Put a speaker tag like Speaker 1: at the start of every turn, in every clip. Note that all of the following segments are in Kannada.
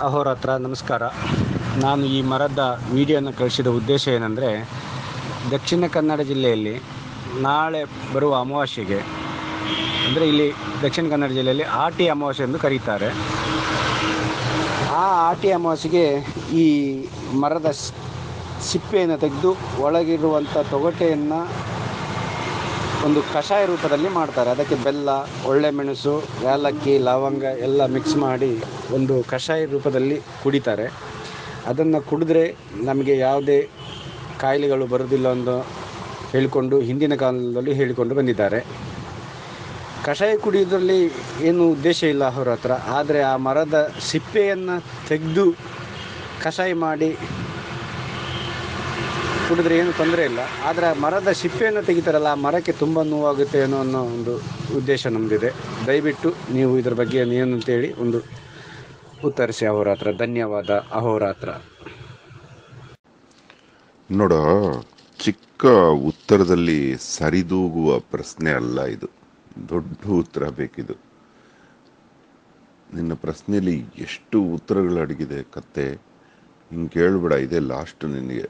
Speaker 1: ಅಹೋರಾತ್ರ ನಮಸ್ಕಾರ. ನಾನು ಈ ಮರದ ವಿಡಿಯೋನ ಕಳಿಸಿದ ಉದ್ದೇಶ ಏನಂದರೆ, ದಕ್ಷಿಣ ಕನ್ನಡ ಜಿಲ್ಲೆಯಲ್ಲಿ ನಾಳೆ ಬರುವ ಅಮಾವಾಸ್ಯೆಗೆ, ಅಂದರೆ ಇಲ್ಲಿ ದಕ್ಷಿಣ ಕನ್ನಡ ಜಿಲ್ಲೆಯಲ್ಲಿ ಆಟಿ ಅಮಾವಾಸ್ಯೆ ಎಂದು ಕರೀತಾರೆ. ಆ ಆಟಿ ಅಮಾವಾಸ್ಯೆಗೆ ಈ ಮರದ ಸಿಪ್ಪೆಯನ್ನು ತೆಗೆದು ಒಳಗಿರುವಂಥ ತೊಗಟೆಯನ್ನು ಒಂದು ಕಷಾಯ ರೂಪದಲ್ಲಿ ಮಾಡ್ತಾರೆ. ಅದಕ್ಕೆ ಬೆಲ್ಲ, ಒಳ್ಳೆ ಮೆಣಸು, ಏಲಕ್ಕಿ, ಲವಂಗ ಎಲ್ಲ ಮಿಕ್ಸ್ ಮಾಡಿ ಒಂದು ಕಷಾಯ ರೂಪದಲ್ಲಿ ಕುಡಿತಾರೆ. ಅದನ್ನು ಕುಡಿದ್ರೆ ನಮಗೆ ಯಾವುದೇ ಕಾಯಿಲೆಗಳು ಬರುವುದಿಲ್ಲ ಎಂದು ಹೇಳಿಕೊಂಡು ಹಿಂದಿನ ಕಾಲದಲ್ಲಿ ಹೇಳಿಕೊಂಡು ಬಂದಿದ್ದಾರೆ. ಕಷಾಯ ಕುಡಿಯೋದ್ರಲ್ಲಿ ಏನು ಉದ್ದೇಶ ಇಲ್ಲ ಅವರ ಹತ್ರ, ಆದರೆ ಆ ಮರದ ಸಿಪ್ಪೆಯನ್ನು ತೆಗೆದು ಕಷಾಯ ಮಾಡಿ ಕುಡಿದ್ರೆ ಏನು ತೊಂದರೆ ಇಲ್ಲ. ಆದರೆ ಮರದ ಸಿಪ್ಪೆಯನ್ನು ತೆಗಿತಾರಲ್ಲ, ಆ ಮರಕ್ಕೆ ತುಂಬ ನೋವಾಗುತ್ತೆ ಅನ್ನೋ ಒಂದು ಉದ್ದೇಶ ನಮ್ಮದಿದೆ. ದಯವಿಟ್ಟು ನೀವು ಇದರ ಬಗ್ಗೆ ಏನು ಅಂತೇಳಿ ಒಂದು ಉತ್ತರಿಸಿ ಅಹೋರಾತ್ರ. ಧನ್ಯವಾದ. ಅಹೋರಾತ್ರ.
Speaker 2: ನೋಡ, ಚಿಕ್ಕ ಉತ್ತರದಲ್ಲಿ ಸರಿದೂಗುವ ಪ್ರಶ್ನೆ ಅಲ್ಲ ಇದು, ದೊಡ್ಡ ಉತ್ತರ ಬೇಕಿದು. ನಿನ್ನ ಪ್ರಶ್ನೆಯಲ್ಲಿ ಎಷ್ಟು ಉತ್ತರಗಳು ಅಡಗಿದೆ ಕತ್ತೆ, ಹಿಂಗೆ ಕೇಳ್ಬೇಡ, ಇದೆ ಲಾಸ್ಟ್ ನಿನಗೆ.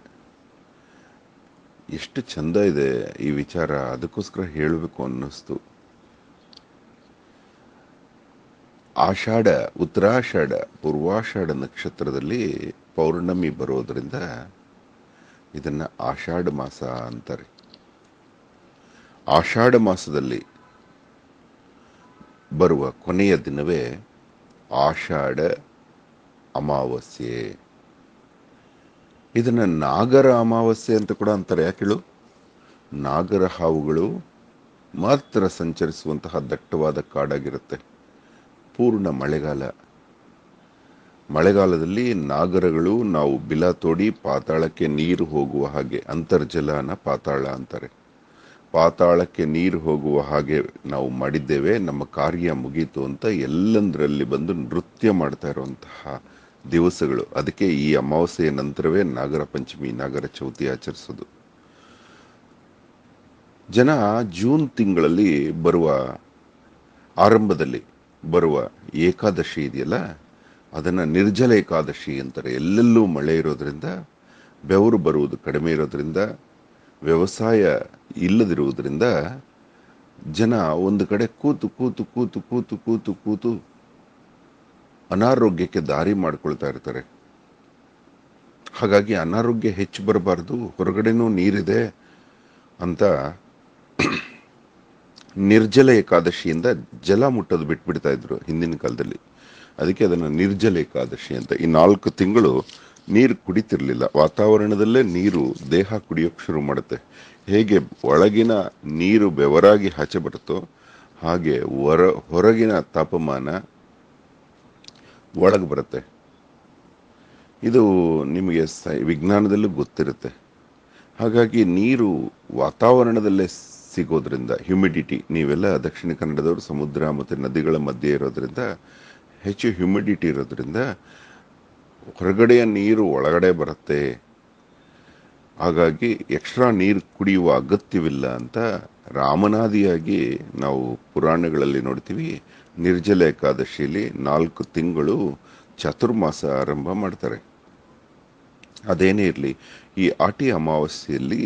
Speaker 2: ಎಷ್ಟು ಚಂದ ಇದೆ ಈ ವಿಚಾರ, ಅದಕ್ಕೋಸ್ಕರ ಹೇಳಬೇಕು ಅನ್ನಿಸ್ತು. ಆಷಾಢ, ಉತ್ತರಾಷಾಢ, ಪೂರ್ವಾಷಾಢ ನಕ್ಷತ್ರದಲ್ಲಿ ಪೌರ್ಣಮಿ ಬರೋದ್ರಿಂದ ಇದನ್ನ ಆಷಾಢ ಮಾಸ ಅಂತಾರೆ. ಆಷಾಢ ಮಾಸದಲ್ಲಿ ಬರುವ ಕೊನೆಯ ದಿನವೇ ಆಷಾಢ ಅಮಾವಾಸ್ಯೆ. ಇದನ್ನ ನಾಗರ ಅಮಾವಾಸ್ಯೆ ಅಂತ ಕೂಡ ಅಂತಾರೆ. ಯಾಕೇಳು? ನಾಗರ ಹಾವುಗಳು ಮಾತ್ರ ಸಂಚರಿಸುವಂತಹ ದಟ್ಟವಾದ ಕಾಡಾಗಿರುತ್ತೆ. ಪೂರ್ಣ ಮಳೆಗಾಲದಲ್ಲಿ ನಾಗರಗಳು ನಾವು ಬಿಲ ತೋಡಿ ಪಾತಾಳಕ್ಕೆ ನೀರು ಹೋಗುವ ಹಾಗೆ, ಅಂತರ್ಜಲನ ಪಾತಾಳ ಅಂತಾರೆ, ಪಾತಾಳಕ್ಕೆ ನೀರು ಹೋಗುವ ಹಾಗೆ ನಾವು ಮಾಡಿದ್ದೇವೆ, ನಮ್ಮ ಕಾರ್ಯ ಮುಗೀತು ಅಂತ ಎಲ್ಲಂದರಲ್ಲಿ ಬಂದು ನೃತ್ಯ ಮಾಡ್ತಾ ಇರುವಂತಹ ದಿವಸಗಳು. ಅದಕ್ಕೆ ಈ ಅಮಾವಾಸ್ಯೆಯ ನಂತರವೇ ನಾಗರ ಪಂಚಮಿ, ನಾಗರ ಚೌತಿ ಆಚರಿಸೋದು. ಜನ ಜೂನ್ ತಿಂಗಳಲ್ಲಿ ಬರುವ ಆರಂಭದಲ್ಲಿ ಬರುವ ಏಕಾದಶಿ ಇದೆಯಲ್ಲ, ಅದನ್ನ ನಿರ್ಜಲ ಏಕಾದಶಿ ಅಂತಾರೆ. ಎಲ್ಲೆಲ್ಲೂ ಮಳೆ ಇರೋದ್ರಿಂದ, ಬೆವರು ಬರುವುದು ಕಡಿಮೆ ಇರೋದ್ರಿಂದ, ವ್ಯವಸಾಯ ಇಲ್ಲದಿರುವುದರಿಂದ ಜನ ಒಂದು ಕಡೆ ಕೂತು ಕೂತು ಕೂತು ಕೂತು ಕೂತು ಕೂತು ಅನಾರೋಗ್ಯಕ್ಕೆ ದಾರಿ ಮಾಡ್ಕೊಳ್ತಾ ಇರ್ತಾರೆ. ಹಾಗಾಗಿ ಅನಾರೋಗ್ಯ ಹೆಚ್ಚು ಬರಬಾರ್ದು, ಹೊರಗಡೆನೂ ನೀರಿದೆ ಅಂತ ನಿರ್ಜಲ ಏಕಾದಶಿಯಿಂದ ಜಲ ಮುಟ್ಟೋದು ಬಿಟ್ಬಿಡ್ತಾ ಇದ್ರು ಹಿಂದಿನ ಕಾಲದಲ್ಲಿ. ಅದಕ್ಕೆ ಅದನ್ನು ನಿರ್ಜಲ ಏಕಾದಶಿ ಅಂತ. ಈ 4 ತಿಂಗಳು ನೀರು ಕುಡಿತಿರ್ಲಿಲ್ಲ. ವಾತಾವರಣದಲ್ಲೇ ನೀರು ದೇಹ ಕುಡಿಯೋಕೆ ಶುರು ಮಾಡುತ್ತೆ. ಹೇಗೆ ಒಳಗಿನ ನೀರು ಬೆವರಾಗಿ ಆಚೆ ಬರುತ್ತೋ ಹಾಗೆ ಹೊರಗಿನ ತಾಪಮಾನ ಒಳಗೆ ಬರುತ್ತೆ. ಇದು ನಿಮಗೆ ವಿಜ್ಞಾನದಲ್ಲೂ ಗೊತ್ತಿರುತ್ತೆ. ಹಾಗಾಗಿ ನೀರು ವಾತಾವರಣದಲ್ಲೇ ಸಿಗೋದ್ರಿಂದ, ಹ್ಯುಮಿಡಿಟಿ, ನೀವೆಲ್ಲ ದಕ್ಷಿಣ ಕನ್ನಡದವರು ಸಮುದ್ರ ಮತ್ತು ನದಿಗಳ ಮಧ್ಯೆ ಇರೋದ್ರಿಂದ ಹೆಚ್ಚು ಹ್ಯುಮಿಡಿಟಿ ಇರೋದ್ರಿಂದ ಹೊರಗಡೆಯ ನೀರು ಒಳಗಡೆ ಬರುತ್ತೆ. ಹಾಗಾಗಿ ಎಕ್ಸ್ಟ್ರಾ ನೀರು ಕುಡಿಯುವ ಅಗತ್ಯವಿಲ್ಲ ಅಂತ ರಾಮನಾದಿಯಾಗಿ ನಾವು ಪುರಾಣಗಳಲ್ಲಿ ನೋಡ್ತೀವಿ. ನಿರ್ಜಲ ಏಕಾದಶಿಯಲ್ಲಿ 4 ತಿಂಗಳು ಚತುರ್ಮಾಸ ಆರಂಭ ಮಾಡ್ತಾರೆ. ಅದೇನೇ ಇರಲಿ, ಈ ಆಟಿ ಅಮಾವಾಸ್ಯೆಯಲ್ಲಿ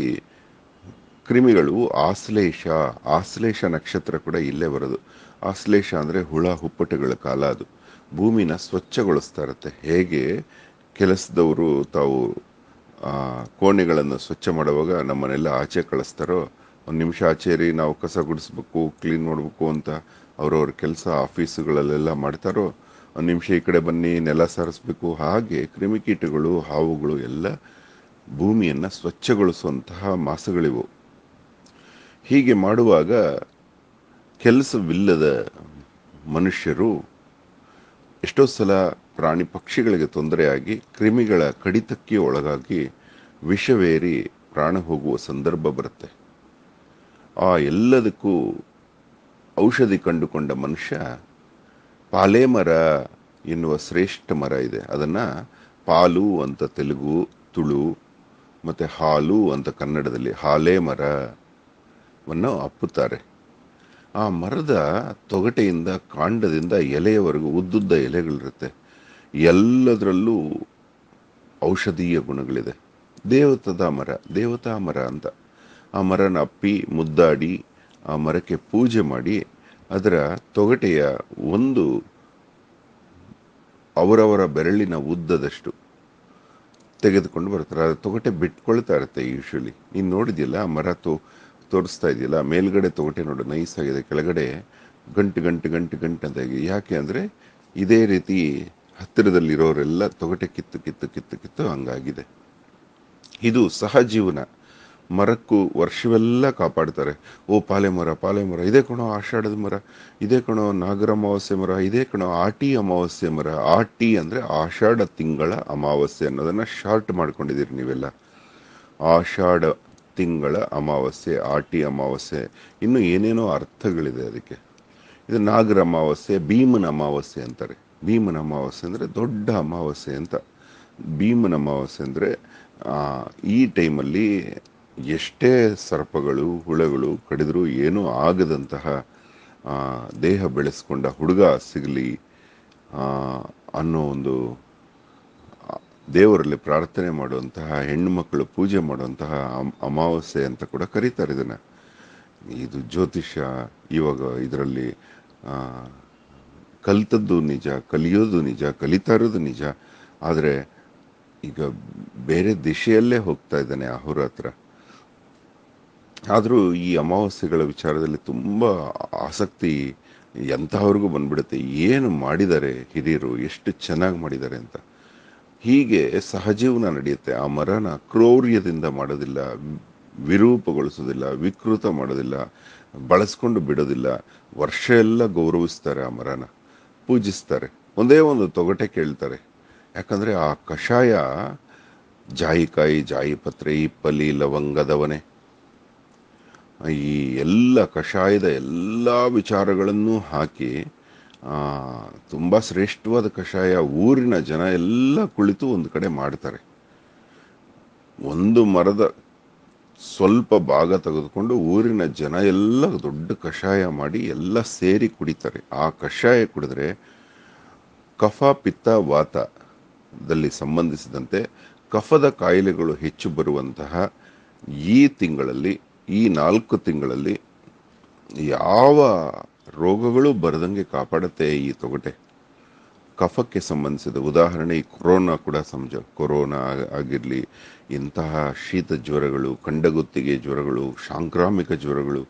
Speaker 2: ಕ್ರಿಮಿಗಳು ಆಶ್ಲೇಷ ನಕ್ಷತ್ರ ಕೂಡ ಇಲ್ಲೇ ಬರೋದು. ಆಶ್ಲೇಷ ಅಂದರೆ ಹುಳ ಹುಪ್ಪಟೆಗಳ ಕಾಲ. ಅದು ಭೂಮಿನ ಸ್ವಚ್ಛಗೊಳಿಸ್ತಾ ಇರುತ್ತೆ. ಹೇಗೆ ಕೆಲಸದವರು ತಾವು ಕೋಣೆಗಳನ್ನು ಸ್ವಚ್ಛ ಮಾಡುವಾಗ ನಮ್ಮನ್ನೆಲ್ಲ ಆಚೆ ಕಳಿಸ್ತಾರೋ, 1 ನಿಮಿಷ ಆಚೆರಿ ನಾವು ಕಸ ಗುಡಿಸ್ಬೇಕು, ಕ್ಲೀನ್ ಮಾಡಬೇಕು ಅಂತ ಅವ್ರವ್ರ ಕೆಲಸ ಆಫೀಸುಗಳಲ್ಲೆಲ್ಲ ಮಾಡ್ತಾರೋ, 1 ನಿಮಿಷ ಈ ಕಡೆ ಬನ್ನಿ ನೆಲ ಸಾರಿಸ್ಬೇಕು. ಹಾಗೆ ಕ್ರಿಮಿಕೀಟಗಳು, ಹಾವುಗಳು ಎಲ್ಲ ಭೂಮಿಯನ್ನು ಸ್ವಚ್ಛಗೊಳಿಸುವಂತಹ ಮಾಸಗಳಿವು. ಹೀಗೆ ಮಾಡುವಾಗ ಕೆಲಸವಿಲ್ಲದ ಮನುಷ್ಯರು ಎಷ್ಟೋ ಸಲ ಪ್ರಾಣಿ ಪಕ್ಷಿಗಳಿಗೆ ತೊಂದರೆಯಾಗಿ ಕ್ರಿಮಿಗಳ ಕಡಿತಕ್ಕೆ ಒಳಗಾಗಿ ವಿಷವೇರಿ ಪ್ರಾಣ ಹೋಗುವ ಸಂದರ್ಭ ಬರುತ್ತೆ. ಆ ಎಲ್ಲದಕ್ಕೂ ಔಷಧಿ ಕಂಡುಕೊಂಡ ಮನುಷ್ಯ ಪಾಲೆ ಮರ ಎನ್ನುವ ಶ್ರೇಷ್ಠ ಮರ ಇದೆ. ಅದನ್ನ ಪಾಲು ಅಂತ ತೆಲುಗು, ತುಳು ಮತ್ತೆ ಹಾಲು ಅಂತ ಕನ್ನಡದಲ್ಲಿ ಹಾಲೆ ಮರವನ್ನು ಅಪ್ಪುತ್ತಾರೆ. ಆ ಮರದ ತೊಗಟೆಯಿಂದ ಕಾಂಡದಿಂದ ಎಲೆಯವರೆಗೂ ಉದ್ದುದ್ದ ಎಲೆಗಳಿರುತ್ತೆ. ಎಲ್ಲದರಲ್ಲೂ ಔಷಧೀಯ ಗುಣಗಳಿದೆ. ದೇವತಾ ಮರ ಅಂತ. ಆ ಮರನ ಅಪ್ಪಿ ಮುದ್ದಾಡಿ ಆ ಮರಕ್ಕೆ ಪೂಜೆ ಮಾಡಿ ಅದರ ತೊಗಟೆಯ ಒಂದು ಅವರವರ ಬೆರಳಿನ ಉದ್ದದಷ್ಟು ತೆಗೆದುಕೊಂಡು ಬರ್ತಾರೆ. ಅದು ತೊಗಟೆ ಬಿಟ್ಕೊಳ್ತಾ ಇರುತ್ತೆ ಯೂಶಲಿ. ನೀನು ನೋಡಿದ್ಯಲ್ಲ ಆ ಮರ ತೋರಿಸ್ತಾ ಇದೆಯಲ್ಲ, ಮೇಲ್ಗಡೆ ತೊಗಟೆ ನೋಡು ನೈಸ್ ಆಗಿದೆ, ಕೆಳಗಡೆ ಗಂಟು ಅಂತ ಇದೆ. ಯಾಕೆ ಅಂದರೆ ಇದೇ ರೀತಿ ಹತ್ತಿರದಲ್ಲಿರೋರೆಲ್ಲ ತೊಗಟೆ ಕಿತ್ತು ಹಂಗಾಗಿದೆ. ಇದು ಸಹಜೀವನ. ಮರಕ್ಕೂ ವರ್ಷವೆಲ್ಲ ಕಾಪಾಡ್ತಾರೆ. ಓ ಪಾಲೆ ಮರ, ಇದೇ ಕಣೋ ಆಷಾಢದ ಮರ, ಇದೇ ಕಣೋ ನಾಗರ ಅಮಾವಾಸ್ಯೆ ಮರ, ಇದೇ ಕಣೋ ಆಟಿ ಅಮಾವಾಸ್ಯೆ ಮರ. ಆಟಿ ಅಂದರೆ ಆಷಾಢ ತಿಂಗಳ ಅಮಾವಾಸ್ಯೆ ಅನ್ನೋದನ್ನ ಶಾರ್ಟ್ ಮಾಡ್ಕೊಂಡಿದ್ದೀರಿ ನೀವೆಲ್ಲ. ಆಷಾಢ ತಿಂಗಳ ಅಮಾವಾಸ್ಯೆ, ಆಟಿ ಅಮಾವಾಸ್ಯೆ, ಇನ್ನು ಏನೇನೋ ಅರ್ಥಗಳಿದೆ ಅದಕ್ಕೆ. ಇದು ನಾಗರ ಅಮಾವಾಸ್ಯೆ, ಭೀಮನ ಅಮಾವಾಸ್ಯೆ ಅಂತಾರೆ. ಭೀಮನ ಅಮಾವಾಸ್ಯೆ ಅಂದರೆ ದೊಡ್ಡ ಅಮಾವಾಸ್ಯೆ ಅಂತ. ಭೀಮನ ಅಮಾವಾಸ್ಯೆ ಅಂದರೆ ಈ ಟೈಮಲ್ಲಿ ಎಷ್ಟೇ ಸರ್ಪಗಳು ಹುಳಗಳು ಕಡಿದರೂ ಏನೂ ಆಗದಂತಹ ದೇಹ ಬೆಳೆಸ್ಕೊಂಡ ಹುಡುಗ ಸಿಗಲಿ ಅನ್ನೋ ಒಂದು ದೇವರಲ್ಲಿ ಪ್ರಾರ್ಥನೆ ಮಾಡುವಂತಹ, ಹೆಣ್ಣು ಮಕ್ಕಳು ಪೂಜೆ ಮಾಡುವಂತಹ ಅಮಾವಾಸ್ಯೆ ಅಂತ ಕೂಡ ಕರೀತಾರೆ ಇದನ್ನು. ಇದು ಜ್ಯೋತಿಷ್ಯ ಇವಾಗ ಇದರಲ್ಲಿ ಕಲಿತದ್ದು ನಿಜ, ಕಲಿಯೋದು ನಿಜ, ಕಲಿತಾ ಇರೋದು ನಿಜ. ಆದರೆ ಈಗ ಬೇರೆ ದಿಶೆಯಲ್ಲೇ ಹೋಗ್ತಾ ಇದ್ದಾನೆ ಅಹೋರಾತ್ರ. ಆದರೂ ಈ ಅಮಾವಾಸ್ಯೆಗಳ ವಿಚಾರದಲ್ಲಿ ತುಂಬ ಆಸಕ್ತಿ ಎಂತಹವ್ರಿಗೂ ಬಂದ್ಬಿಡುತ್ತೆ. ಏನು ಮಾಡಿದ್ದಾರೆ ಹಿರಿಯರು, ಎಷ್ಟು ಚೆನ್ನಾಗಿ ಮಾಡಿದ್ದಾರೆ ಅಂತ. ಹೀಗೆ ಸಹಜೀವನ ನಡೆಯುತ್ತೆ. ಆ ಮರನ ಕ್ರೌರ್ಯದಿಂದ ಮಾಡೋದಿಲ್ಲ, ವಿರೂಪಗೊಳಿಸೋದಿಲ್ಲ, ವಿಕೃತ ಮಾಡೋದಿಲ್ಲ, ಬಳಸ್ಕೊಂಡು ಬಿಡೋದಿಲ್ಲ. ವರ್ಷ ಎಲ್ಲ ಗೌರವಿಸ್ತಾರೆ, ಆ ಮರನ ಪೂಜಿಸ್ತಾರೆ. ಒಂದೇ ಒಂದು ತೊಗಟೆ ಕೇಳ್ತಾರೆ. ಯಾಕಂದರೆ ಆ ಕಷಾಯ ಜಾಯಿಕಾಯಿ, ಜಾಯಿಪತ್ರೆ, ಇಪ್ಪಲಿ, ಲವಂಗದವನೆ, ಈ ಎಲ್ಲ ಕಷಾಯದ ಎಲ್ಲ ವಿಚಾರಗಳನ್ನು ಹಾಕಿ ತುಂಬ ಶ್ರೇಷ್ಠವಾದ ಕಷಾಯ. ಊರಿನ ಜನ ಎಲ್ಲ ಕುಳಿತು ಒಂದು ಕಡೆ ಮಾಡ್ತಾರೆ. ಒಂದು ಮರದ ಸ್ವಲ್ಪ ಭಾಗ ತೆಗೆದುಕೊಂಡು ಊರಿನ ಜನ ಎಲ್ಲ ದೊಡ್ಡ ಕಷಾಯ ಮಾಡಿ ಎಲ್ಲ ಸೇರಿ ಕುಡಿತಾರೆ. ಆ ಕಷಾಯ ಕುಡಿದ್ರೆ ಕಫ, ಪಿತ್ತ, ವಾತದಲ್ಲಿ ಸಂಬಂಧಿಸಿದಂತೆ ಕಫದ ಕಾಯಿಲೆಗಳು ಹೆಚ್ಚು ಬರುವಂತಹ ಈ ತಿಂಗಳಲ್ಲಿ, ಈ 4 ತಿಂಗಳಲ್ಲಿ ಯಾವ ರೋಗಗಳು ಬರದಂಗೆ ಕಾಪಾಡುತ್ತೆ ಈ ತೊಗಟೆ. ಕಫಕ್ಕೆ ಸಂಬಂಧಿಸಿದ ಉದಾಹರಣೆ ಈ ಕೊರೋನಾ ಕೂಡ ಕೊರೋನಾ ಆಗಿರಲಿ, ಇಂತಹ ಶೀತ ಜ್ವರಗಳು, ಕಂಡಗುತ್ತಿಗೆ ಜ್ವರಗಳು, ಸಾಂಕ್ರಾಮಿಕ ಜ್ವರಗಳು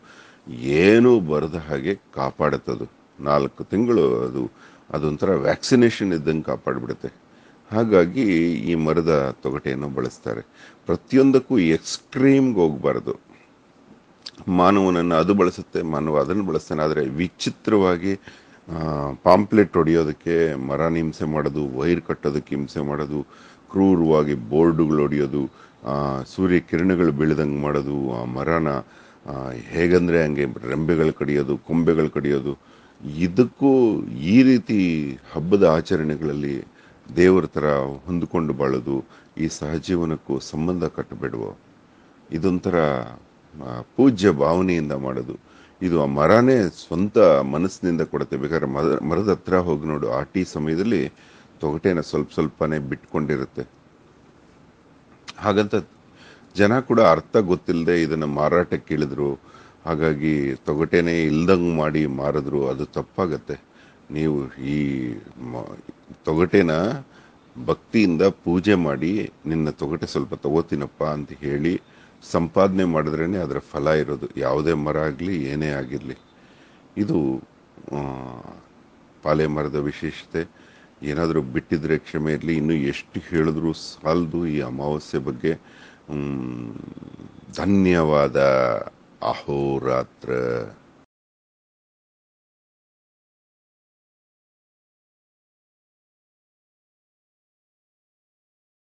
Speaker 2: ಏನೂ ಬರದ ಹಾಗೆ ಕಾಪಾಡುತ್ತದು. 4 ತಿಂಗಳು ಅದೊಂಥರ ವ್ಯಾಕ್ಸಿನೇಷನ್ ಇದ್ದಂಗೆ ಕಾಪಾಡಿಬಿಡುತ್ತೆ. ಹಾಗಾಗಿ ಈ ಮರದ ತೊಗಟೆಯನ್ನು ಬಳಸ್ತಾರೆ. ಪ್ರತಿಯೊಂದಕ್ಕೂ ಎಕ್ಸ್ಟ್ರೀಮ್ಗೆ ಹೋಗಬಾರ್ದು. ಮಾನವನನ್ನು ಅದು ಬಳಸುತ್ತೆ, ಮಾನವ ಅದನ್ನು ಬಳಸ್ತಾನೆ. ಆದರೆ ವಿಚಿತ್ರವಾಗಿ ಪಾಂಪ್ಲೆಟ್ ಹೊಡೆಯೋದಕ್ಕೆ ಮರನ ಹಿಂಸೆ ಮಾಡೋದು, ವೈರ್ ಕಟ್ಟೋದಕ್ಕೆ ಹಿಂಸೆ ಮಾಡೋದು, ಕ್ರೂರವಾಗಿ ಬೋರ್ಡುಗಳು ಹೊಡೆಯೋದು, ಸೂರ್ಯ ಕಿರಣಗಳು ಬೀಳ್ದಂಗೆ ಮಾಡೋದು, ಆ ಮರನ ಹೇಗಂದರೆ ಹಂಗೆ ರೆಂಬೆಗಳು ಕಡಿಯೋದು, ಕೊಂಬೆಗಳು ಕಡಿಯೋದು, ಇದಕ್ಕೂ ಈ ರೀತಿ ಹಬ್ಬದ ಆಚರಣೆಗಳಲ್ಲಿ ದೇವರ ಥರ ಹೊಂದಿಕೊಂಡು ಬಾಳೋದು, ಈ ಸಹಜೀವನಕ್ಕೂ ಸಂಬಂಧ ಕಟ್ಟಬೇಡುವ. ಇದೊಂಥರ ಪೂಜ್ಯ ಭಾವನೆಯಿಂದ ಮಾಡೋದು. ಇದು ಆ ಮರನೇ ಸ್ವಂತ ಮನಸ್ಸಿನಿಂದ ಕೊಡುತ್ತೆ. ಬೇಕಾದ್ರೆ ಮರದ ಹತ್ರ ಹೋಗಿ ನೋಡು, ಆಟಿ ಸಮಯದಲ್ಲಿ ತೊಗಟೆನ ಸ್ವಲ್ಪನೇ ಬಿಟ್ಕೊಂಡಿರುತ್ತೆ. ಹಾಗಂತ ಜನ ಕೂಡ ಅರ್ಥ ಗೊತ್ತಿಲ್ಲದೆ ಇದನ್ನು ಮಾರಾಟಕ್ಕೆ ಇಳಿದ್ರು, ಹಾಗಾಗಿ ತೊಗಟೆನೇ ಇಲ್ದಂಗೆ ಮಾಡಿ ಮಾರಿದ್ರು. ಅದು ತಪ್ಪಾಗತ್ತೆ. ನೀವು ಈ ತೊಗಟೆನ ಭಕ್ತಿಯಿಂದ ಪೂಜೆ ಮಾಡಿ, ನಿನ್ನ ತೊಗಟೆ ಸ್ವಲ್ಪ ತಗೋತೀನಪ್ಪ ಅಂತ ಹೇಳಿ ಸಂಪಾದನೆ ಮಾಡಿದ್ರೇ ಅದರ ಫಲ ಇರೋದು. ಯಾವುದೇ ಮರ ಆಗಲಿ, ಏನೇ ಆಗಿರಲಿ. ಇದು ಪಾಲೆ ಮರದ ವಿಶೇಷತೆ. ಏನಾದರೂ ಬಿಟ್ಟಿದ್ರೆ ಕ್ಷಮೆ ಇರಲಿ. ಇನ್ನೂ ಎಷ್ಟು ಹೇಳಿದ್ರೂ ಸಾಲದು ಈ ಅಮಾವಾಸ್ಯೆ ಬಗ್ಗೆ. ಧನ್ಯವಾದ. ಅಹೋರಾತ್ರ.